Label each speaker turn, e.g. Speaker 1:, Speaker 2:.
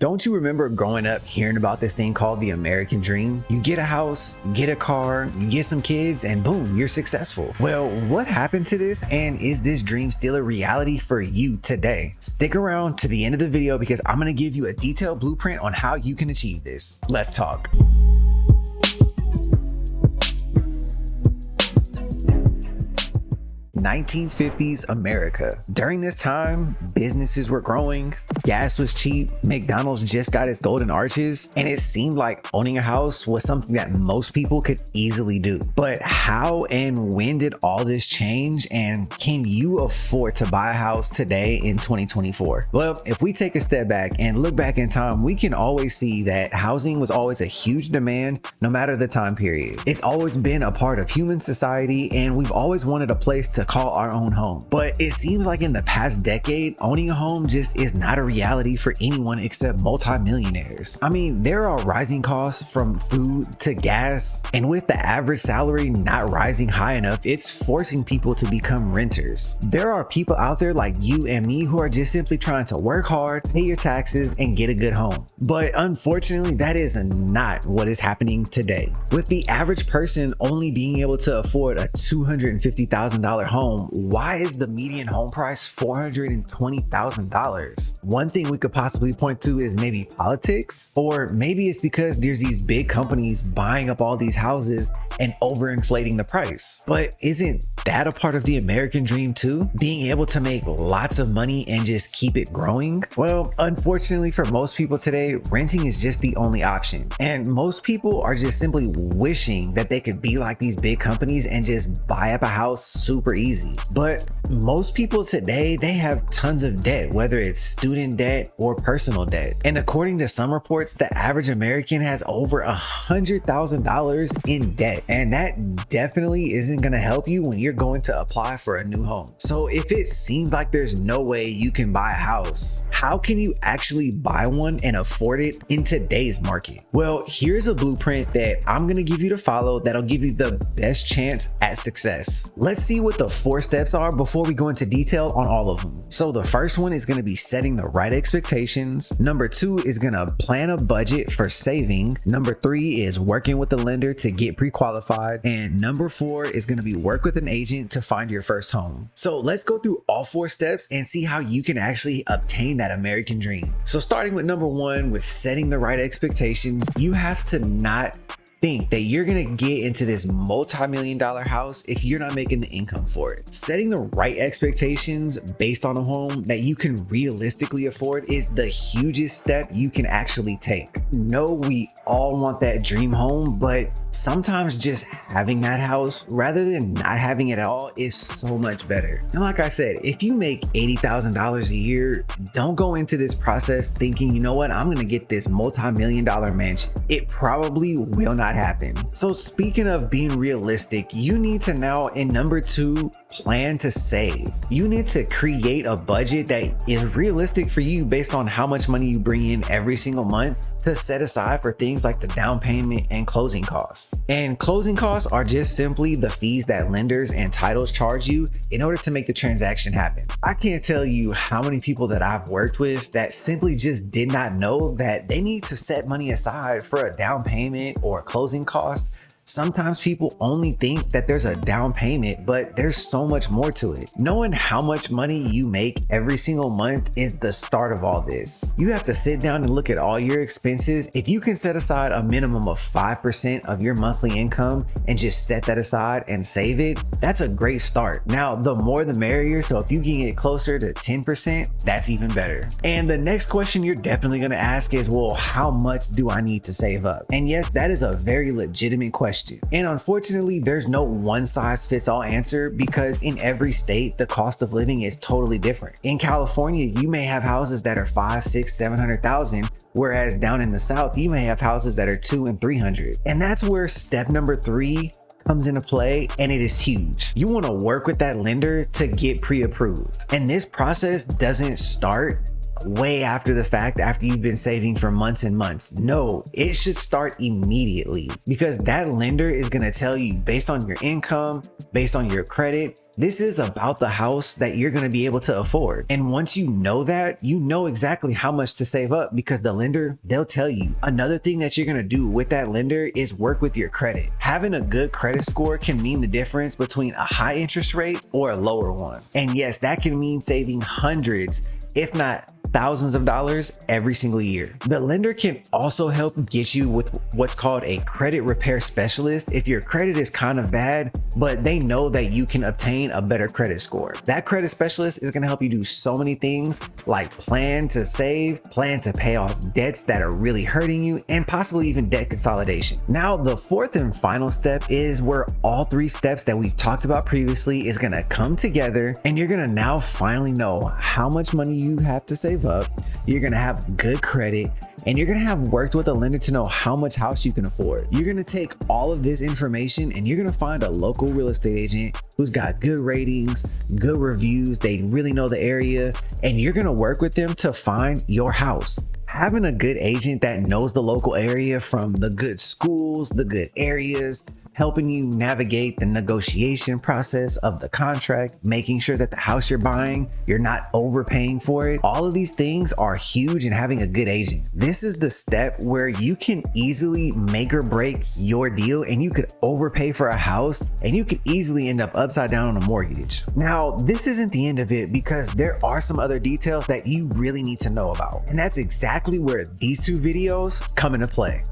Speaker 1: Don't you remember growing up hearing about this thing called the American Dream? You get a house, get a car, you get some kids, and boom, you're successful. Well, what happened to this, and is this dream still a reality for you today? Stick around to the end of the video because I'm gonna give you a detailed blueprint on how you can achieve this. Let's talk. 1950s America. During this time, businesses were growing, gas was cheap, McDonald's just got its golden arches, and it seemed like owning a house was something that most people could easily do. But how and when did all this change, and can you afford to buy a house today in 2024? Well, if we take a step back and look back in time, we can always see that housing was always a huge demand no matter the time period. It's always been a part of human society, and we've always wanted a place to call our own home. But it seems like in the past decade, owning a home just is not a reality for anyone except multimillionaires. I mean, there are rising costs from food to gas, and with the average salary not rising high enough, it's forcing people to become renters. There are people out there like you and me who are just simply trying to work hard, pay your taxes, and get a good home. But unfortunately, that is not what is happening today. With the average person only being able to afford a $250,000 home, why is the median home price $420,000? One thing we could possibly point to is maybe politics, or maybe it's because there's these big companies buying up all these houses and overinflating the price. But isn't that a part of the American dream too? Being able to make lots of money and just keep it growing? Well, unfortunately for most people today, renting is just the only option. And most people are just simply wishing that they could be like these big companies and just buy up a house super easy. But most people today, they have tons of debt, whether it's student debt or personal debt. And according to some reports, the average American has over $100,000 in debt. And that definitely isn't going to help you when you're going to apply for a new home. So if it seems like there's no way you can buy a house, how can you actually buy one and afford it in today's market? Well, here's a blueprint that I'm going to give you to follow that'll give you the best chance at success. Let's see what the 4 steps are before we go into detail on all of them. So the first one is going to be setting the right expectations. Number 2 is going to plan a budget for saving. Number 3 is working with the lender to get pre-qualified. And number 4 is going to be work with an agent to find your first home. So let's go through all 4 steps and see how you can actually obtain that American dream. So starting with number 1, with setting the right expectations, you have to not think that you're gonna get into this multi-million-dollar house if you're not making the income for it. Setting the right expectations based on a home that you can realistically afford is the hugest step you can actually take. No, we all want that dream home, but sometimes just having that house rather than not having it at all is so much better. And like I said, if you make $80,000 a year, don't go into this process thinking, you know what, I'm gonna get this multi-million-dollar mansion. It probably will not happen. So speaking of being realistic, you need to now, in number 2, plan to save. You need to create a budget that is realistic for you based on how much money you bring in every single month to set aside for things like the down payment and closing costs. And closing costs are just simply the fees that lenders and titles charge you in order to make the transaction happen. I can't tell you how many people that I've worked with that simply just did not know that they need to set money aside for a down payment or a closing cost. Sometimes people only think that there's a down payment, but there's so much more to it. Knowing how much money you make every single month is the start of all this. You have to sit down and look at all your expenses. If you can set aside a minimum of 5% of your monthly income and just set that aside and save it, that's a great start. Now, the more the merrier, so if you can get closer to 10%, that's even better. And the next question you're definitely gonna ask is, well, how much do I need to save up? And yes, that is a very legitimate question. And unfortunately, there's no one size fits all answer because in every state, the cost of living is totally different. In California, you may have houses that are 5, 6, 700,000, whereas down in the South, you may have houses that are 2 and 300. And that's where step number 3 comes into play, and it is huge. You want to work with that lender to get pre-approved. And this process doesn't start way after the fact, after you've been saving for months and months. No, it should start immediately, because that lender is going to tell you, based on your income, based on your credit, this is about the house that you're going to be able to afford. And once you know that, you know exactly how much to save up, because the lender, they'll tell you. Another thing that you're going to do with that lender is work with your credit. Having a good credit score can mean the difference between a high interest rate or a lower one. And yes, that can mean saving hundreds, if not thousands of dollars every single year. The lender can also help get you with what's called a credit repair specialist if your credit is kind of bad, but they know that you can obtain a better credit score. That credit specialist is going to help you do so many things, like plan to save, plan to pay off debts that are really hurting you, and possibly even debt consolidation. Now, the fourth and final step is where all three steps that we've talked about previously is going to come together, and you're going to now finally know how much money you have to save up. You're going to have good credit, and you're going to have worked with a lender to know how much house you can afford. You're going to take all of this information and you're going to find a local real estate agent who's got good ratings, good reviews, they really know the area, and you're going to work with them to find your house. Having a good agent that knows the local area, from the good schools, the good areas, helping you navigate the negotiation process of the contract, making sure that the house you're buying, you're not overpaying for it. All of these things are huge in having a good agent. This is the step where you can easily make or break your deal, and you could overpay for a house and you could easily end up upside down on a mortgage. Now, this isn't the end of it, because there are some other details that you really need to know about. And that's exactly where these two videos come into play.